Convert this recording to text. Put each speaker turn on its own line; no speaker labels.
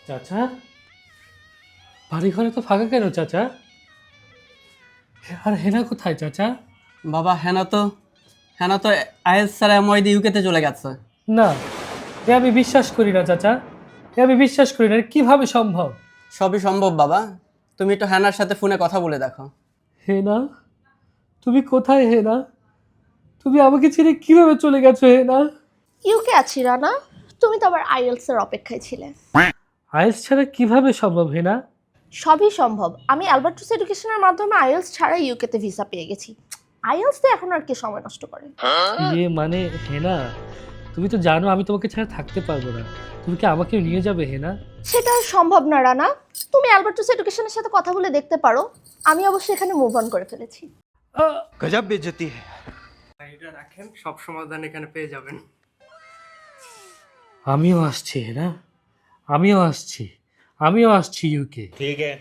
চাচা, বাড়ি ঘরে তো ফাঁকা কেন চাচা? আর হেনা কোথায় চাচা?
বাবা হেনা তো আইএস স্যার এমওয়াইডি ইউকেতে চলে গেছে।
না, এ আমি বিশ্বাস করি না চাচা, এ আমি বিশ্বাস করি না। এ কিভাবে সম্ভব?
সবই সম্ভব বাবা, তুমি একটু হেনার সাথে ফোনে কথা বলে দেখো।
হেনা, তুমি কোথায় হেনা? তুমি আমাকে ছেড়ে কিভাবে চলে গেছো হেনা?
ইউকে আছি রানা, তুমি তো আবার আইএলস এর অপেক্ষায় ছিলে।
আইস ছাড়া কিভাবে সম্ভব হেনা?
সবই সম্ভব। আমি অ্যালবার্টাস এডুকেশনের মাধ্যমে আইএলস ছাড়া ইউকেতে ভিসা পেয়ে গেছি। আইএলস তো এখন আর কি সময় নষ্ট করে।
ইয়ে মানে হেনা, তুমি তো জানো আমি তোমাকে ছাড়া থাকতে পারবো না। তুমি কি আমাকে নিয়ে যাবে হেনা?
সেটা আর সম্ভব না রানা। তুমি অ্যালবার্টাস এডুকেশনের সাথে কথা বলে দেখতে পারো। আমি অবশ্যই এখানে মুভ অন করে ফেলেছি।
गजब बेइज्जती है।
এটা রাখেন, সব সমাধান এখানে পেয়ে যাবেন।
আমিও আসছি হেনা, আমিও আসছি, আমিও আসছি ইউকে।
ठीक है।